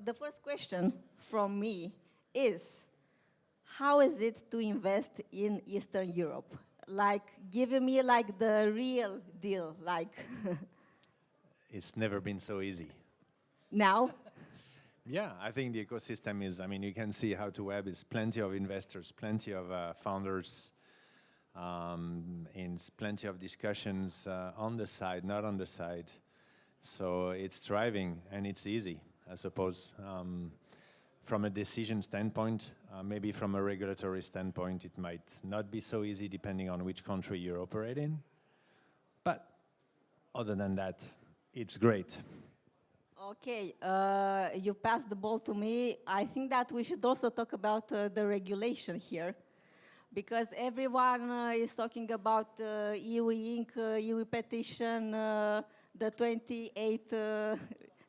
the first question from me is, how is it to invest in Eastern Europe? Like, give me like the real deal, like. It's never been so easy. Now? Yeah, I think the ecosystem is, I mean, you can see how to web is plenty of investors, plenty of founders, and plenty of discussions on the side, not on the side. So it's thriving and it's easy, I suppose. From a decision standpoint, maybe from a regulatory standpoint, it might not be so easy depending on which country you operate in. But other than that, it's great. Okay, you passed the ball to me. I think that we should also talk about the regulation here, because everyone is talking about EU Inc., EU petition, the 28th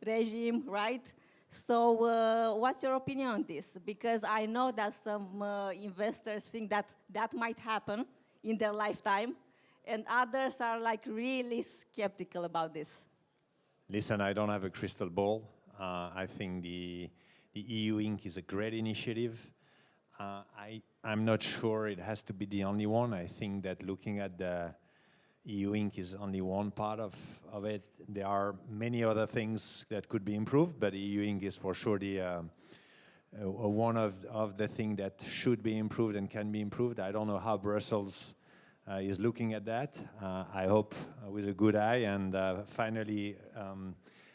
regime, right? So what's your opinion on this? Because I know that some investors think that that might happen in their lifetime, and others are like really skeptical about this. Listen, I don't have a crystal ball. I think the EU Inc. is a great initiative. I'm not sure it has to be the only one. I think that looking at the EU Inc. is only one part of it. There are many other things that could be improved, but EU Inc. is for sure the one of the things that should be improved and can be improved. I don't know how Brussels is looking at that. I hope with a good eye, and finally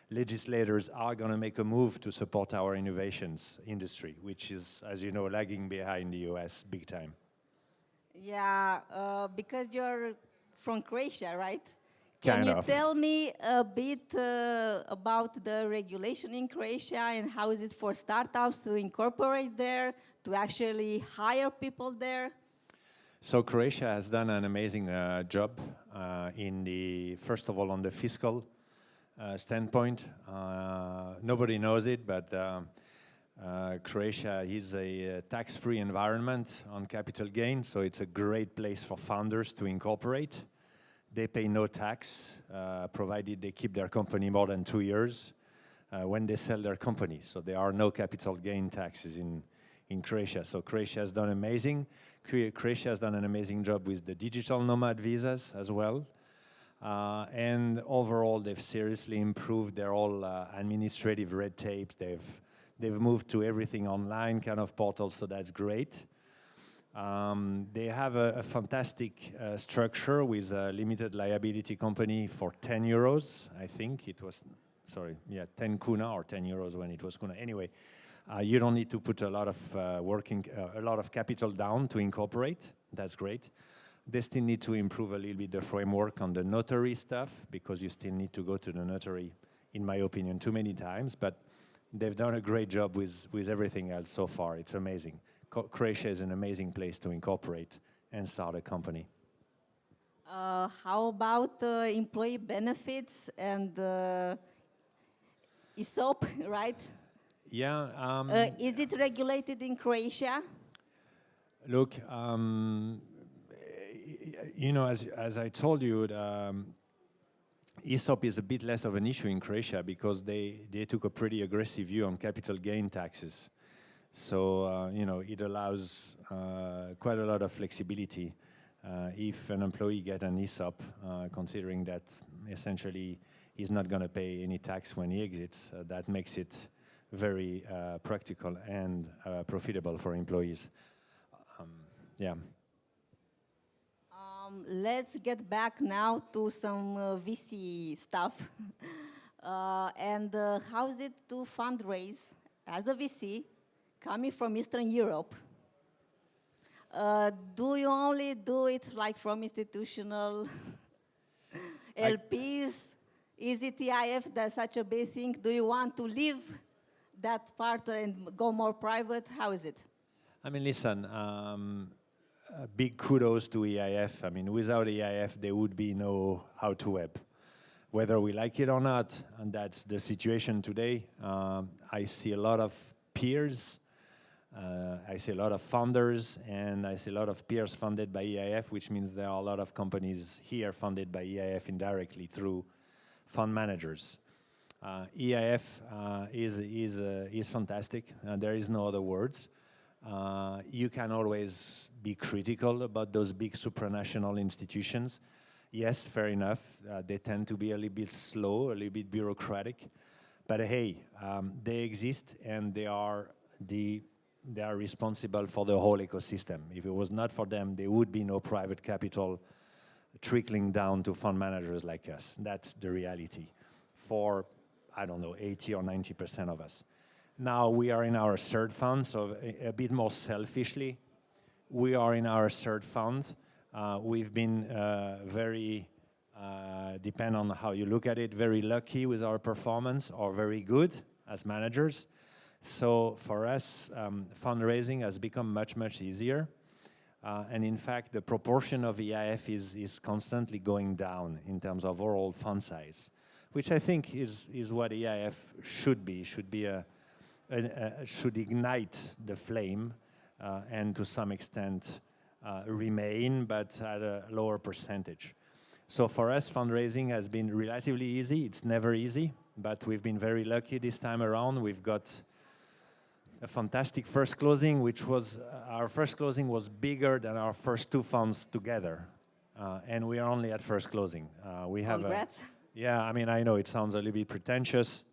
legislators are going to make a move to support our innovations industry, which is, as you know, lagging behind the US big time. Yeah, because you're from Croatia, right? Kind Can you of. tell me a bit about the regulation in Croatia, and how is it for startups to incorporate there, to actually hire people there? So Croatia has done an amazing job first of all, on the fiscal standpoint. Nobody knows it, but Croatia is a tax-free environment on capital gain, so it's a great place for founders to incorporate. They pay no tax, provided they keep their company more than 2 years when they sell their company. So there are no capital gain taxes in Croatia. So Croatia has done amazing. Croatia has done an amazing job with the digital nomad visas as well. And overall, they've seriously improved their whole administrative red tape. They've moved to everything online kind of portal, so that's great. They have a fantastic structure with a limited liability company for 10 euros, I think it was, 10 kuna or 10 euros when it was kuna. Anyway, you don't need to put a lot of capital down to incorporate. That's great. They still need to improve a little bit the framework on the notary stuff, because you still need to go to the notary, in my opinion, too many times. But they've done a great job with everything else so far. It's amazing. Croatia is an amazing place to incorporate and start a company. How about employee benefits and ESOP, right? Yeah. Is it regulated in Croatia? Look, you know, as I told you, ESOP is a bit less of an issue in Croatia because they took a pretty aggressive view on capital gain taxes. So, you know, it allows quite a lot of flexibility if an employee gets an ESOP, considering that essentially he's not going to pay any tax when he exits. That makes it very practical and profitable for employees. Yeah. Let's get back now to some VC stuff. And how is it to fundraise as a VC coming from Eastern Europe? Do you only do it like from institutional LPs? Is it EIF that's such a big thing? Do you want to leave that part and go more private? How is it? I mean, listen, big kudos to EIF. I mean, without EIF, there would be no how to web. Whether we like it or not, and that's the situation today. I see a lot of peers, I see a lot of founders, and I see a lot of peers funded by EIF, which means there are a lot of companies here funded by EIF indirectly through fund managers. EIF is fantastic. There is no other words. You can always be critical about those big supranational institutions. Yes, fair enough. They tend to be a little bit slow, a little bit bureaucratic. But hey, they exist, and they are responsible for the whole ecosystem. If it was not for them, there would be no private capital trickling down to fund managers like us. That's the reality for, I don't know, 80 or 90% of us. Now we are in our third fund, so a bit more selfishly, we are in our third fund. We've been very, depend on how you look at it, very lucky with our performance, or very good as managers. So for us, fundraising has become much, much easier. And in fact, the proportion of EIF is constantly going down in terms of overall fund size, which I think is what EIF should be. Should ignite the flame and to some extent remain, but at a lower percentage. So for us, fundraising has been relatively easy. It's never easy, but we've been very lucky this time around. We've got a fantastic first closing, which was, our first closing was bigger than our first two funds together. And we are only at first closing. We have Congrats. Yeah, I mean, I know it sounds a little bit pretentious,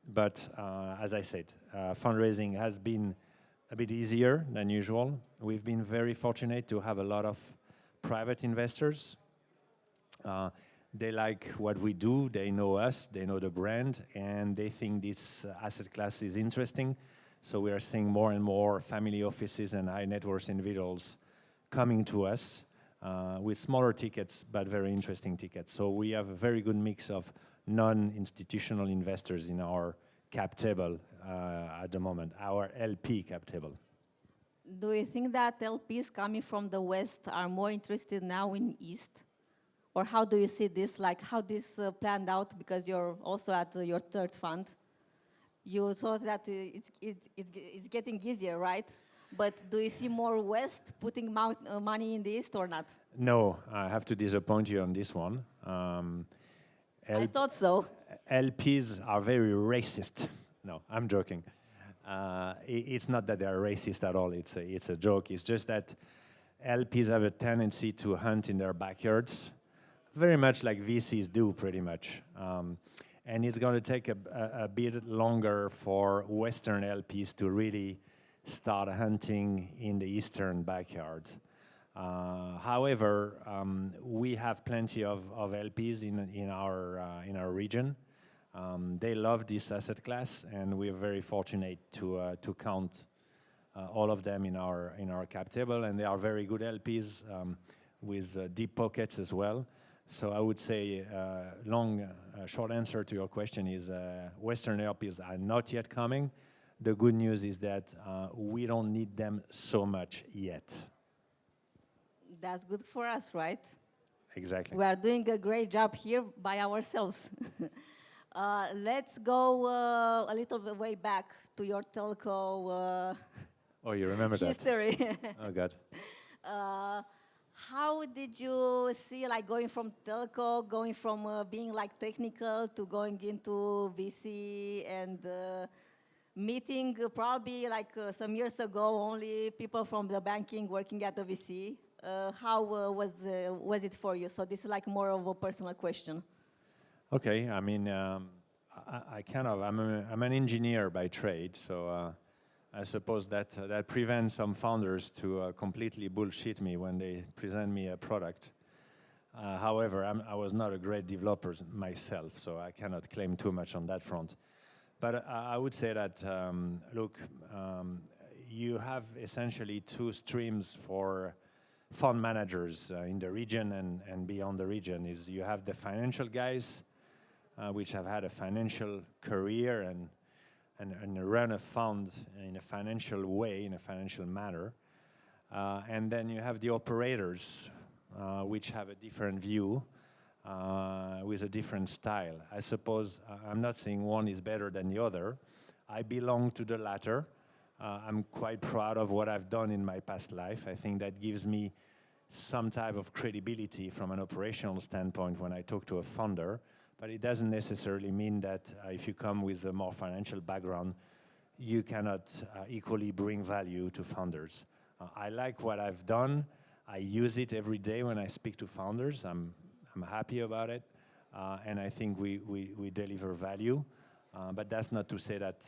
but as I said, fundraising has been a bit easier than usual. We've been very fortunate to have a lot of private investors. They like what we do, they know us, they know the brand, and they think this asset class is interesting. So we are seeing more and more family offices and high net worth individuals coming to us with smaller tickets, but very interesting tickets. So we have a very good mix of non-institutional investors in our cap table at the moment, our LP cap table. Do you think that LPs coming from the West are more interested now in East? Or how do you see this, like how this planned out, because you're also at your third fund? You thought that it's getting easier, right? But do you see more West putting money in the East or not? No, I have to disappoint you on this one. I thought so. LPs are very racist. No, I'm joking. It's not that they are racist at all. It's a joke. It's just that LPs have a tendency to hunt in their backyards, very much like VCs do, pretty much. And it's going to take a bit longer for Western LPs to really start hunting in the Eastern backyard. However, we have plenty of LPs in our region. They love this asset class, and we are very fortunate to count all of them in our cap table, and they are very good LPs with deep pockets as well. So I would say short answer to your question is Western LPs are not yet coming. The good news is that we don't need them so much yet. That's good for us, right? Exactly. We are doing a great job here by ourselves. Let's go a little bit way back to your telco Oh, you remember history. that? Oh, God. How did you see, like, going from telco, going from being like technical to going into VC and meeting probably like some years ago only people from the banking working at the VC? How was it for you? So this is like more of a personal question. Okay, I mean, I'm an engineer by trade, so I suppose that prevents some founders to completely bullshit me when they present me a product. However, I was not a great developer myself, so I cannot claim too much on that front. But I would say that, look, you have essentially two streams for fund managers in the region and beyond the region. Is you have the financial guys, which have had a financial career and run a fund in a financial way, in a financial manner. And then you have the operators, which have a different view, with a different style. I suppose I'm not saying one is better than the other. I belong to the latter. I'm quite proud of what I've done in my past life. I think that gives me some type of credibility from an operational standpoint when I talk to a funder. but it doesn't necessarily mean that if you come with a more financial background, you cannot equally bring value to founders. I like what I've done. I use it every day when I speak to founders. I'm happy about it, and I think we deliver value. But that's not to say that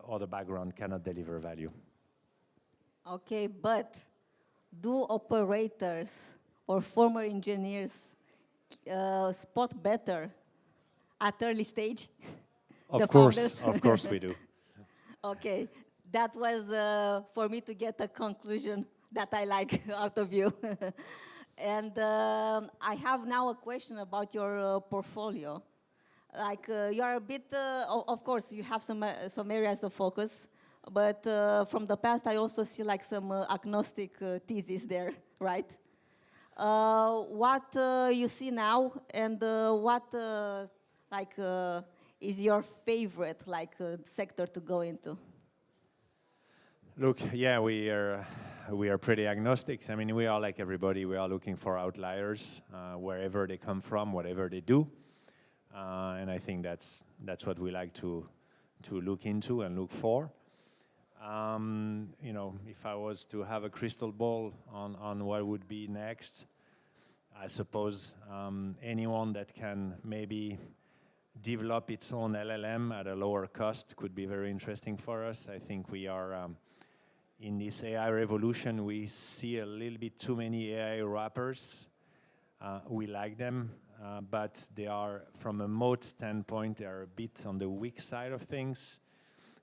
other background cannot deliver value. Okay, but do operators or former engineers spot better at early stage? Of course we do. Okay, that was for me to get a conclusion that I like out of you. And I have now a question about your portfolio. Like you're a bit, of course, you have some areas of focus, but from the past I also see like some agnostic thesis there, right? What you see now, and what like is your favorite like sector to go into? Look, yeah, we are pretty agnostic. I mean, we are like everybody. We are looking for outliers wherever they come from, whatever they do, and I think that's what we like to look into and look for. You know, if I was to have a crystal ball on what would be next, I suppose anyone that can maybe develop its own LLM at a lower cost could be very interesting for us. I think we are in this AI revolution, we see a little bit too many AI wrappers. We like them, but they are, from a moat standpoint, they are a bit on the weak side of things.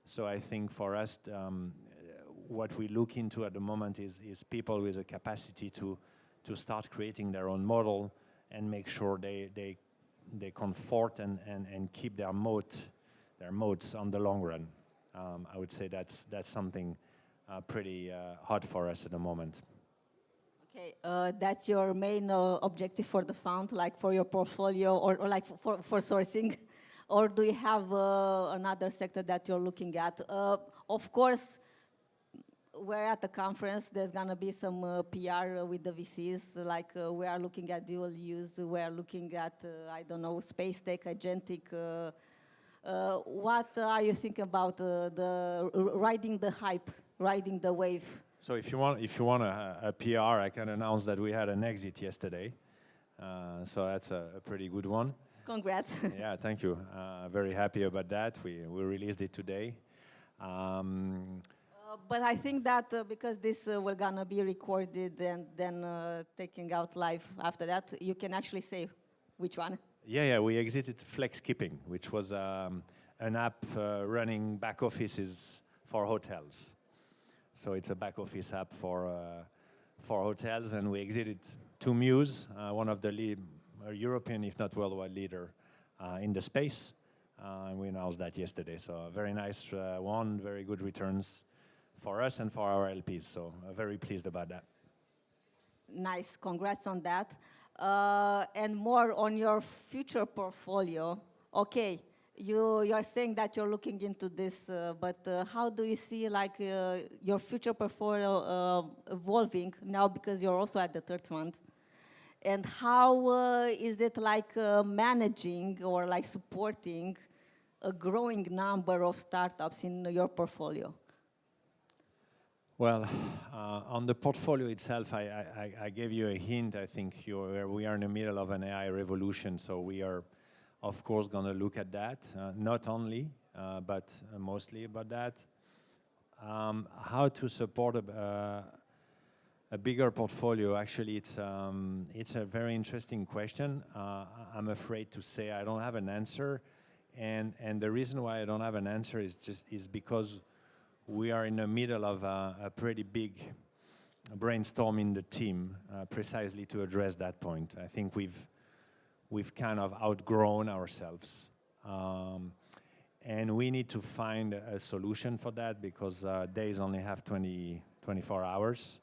So I think for us, what we look into at the moment is people with a capacity to start creating their own model and make sure they comfort and keep their moats on the long run. I would say that's something pretty hot for us at the moment. Okay, that's your main objective for the fund, like for your portfolio, or like for sourcing, or do you have another sector that you're looking at? Of course, we're at the conference. There's gonna be some PR with the VCs. Like we are looking at dual use. We are looking at I don't know, space tech, agentic. What are you thinking about the riding the hype, riding the wave? So if you want a PR, I can announce that we had an exit yesterday. So that's a pretty good one. Congrats. Yeah, thank you. Very happy about that. We released it today. But I think that because this will gonna be recorded and then taking out live after that, you can actually say which one. Yeah, we exited FlexKeeping, which was an app running back offices for hotels. So it's a back office app for hotels, and we exited to Muse, one of the European, if not worldwide, leader in the space. And we announced that yesterday. So a very nice one, very good returns for us and for our LPs. So very pleased about that. Nice, congrats on that. And more on your future portfolio. Okay, you are saying that you're looking into this, but how do you see like your future portfolio evolving now, because you're also at the third fund? And how is it like managing or like supporting a growing number of startups in your portfolio? Well, on the portfolio itself, I gave you a hint. I think we are in the middle of an AI revolution, so we are, of course, going to look at that. Not only, but mostly about that. How to support a bigger portfolio? Actually, it's a very interesting question. I'm afraid to say I don't have an answer, and the reason why I don't have an answer is because we are in the middle of a pretty big brainstorm in the team precisely to address that point. I think we've kind of outgrown ourselves. And we need to find a solution for that, because days only have 24 hours.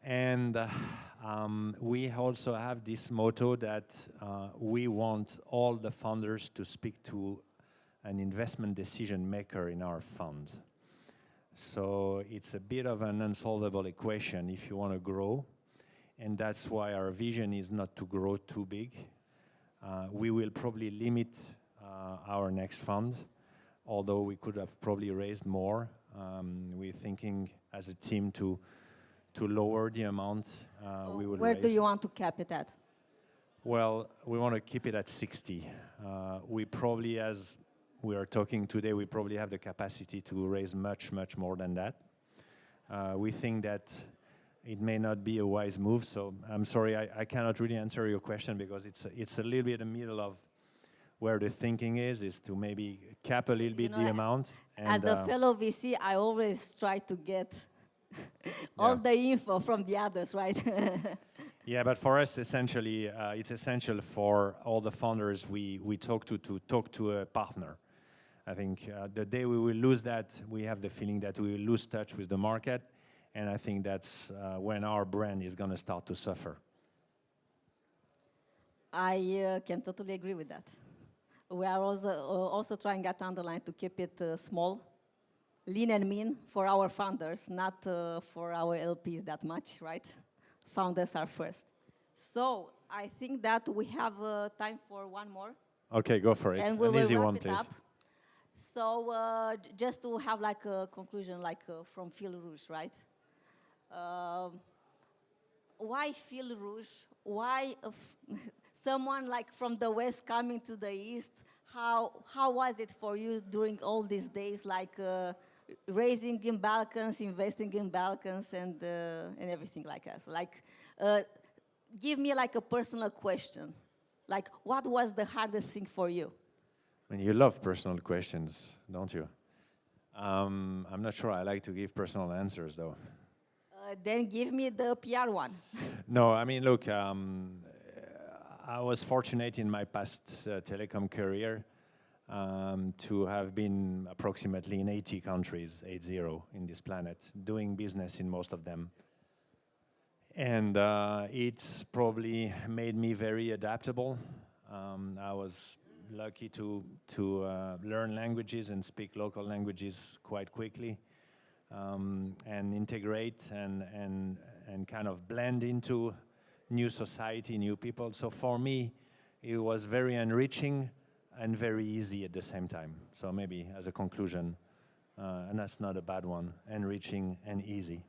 And we also have this motto that we want all the founders to speak to an investment decision maker in our fund. So it's a bit of an unsolvable equation if you want to grow. And that's why our vision is not to grow too big, We will probably limit our next fund, although we could have probably raised more. We're thinking as a team to lower the amount we will Where raise. do you want to cap it at? Well, we want to keep it at 60. We probably, as we are talking today, we probably have the capacity to raise much, much more than that. We think that it may not be a wise move, so I'm sorry, I cannot really answer your question because it's a little bit in the middle of where the thinking is to maybe cap a little bit the amount. As a fellow VC, I always try to get all the info from the others, right? Yeah, but for us, essentially, it's essential for all the founders we talk to talk to a partner. I think the day we will lose that, we have the feeling that we will lose touch with the market, and I think that's when our brand is going to start to suffer. I can totally agree with that. We are also trying at Underline to keep it small, lean and mean for our founders, not for our LPs that much, right? Founders are first. So I think that we have time for one more. Okay, go for it. And we An will easy wrap one, it please. up. So just to have like a conclusion, like from Fil Rouge, right? Why Fil Rouge? Why someone like from the West coming to the East? How was it for you during all these days, like raising in Balkans, investing in Balkans, and everything like that? Like, give me like a personal question. Like, what was the hardest thing for you? I mean, you love personal questions, don't you? I'm not sure I like to give personal answers, though. Then give me the PR one. No, I mean, look, I was fortunate in my past telecom career to have been approximately in 80 countries, 80, in this planet, doing business in most of them. And it's probably made me very adaptable. I was lucky to learn languages and speak local languages quite quickly, and integrate and kind of blend into new society, new people. So for me, it was very enriching and very easy at the same time. So maybe as a conclusion, and that's not a bad one, enriching and easy.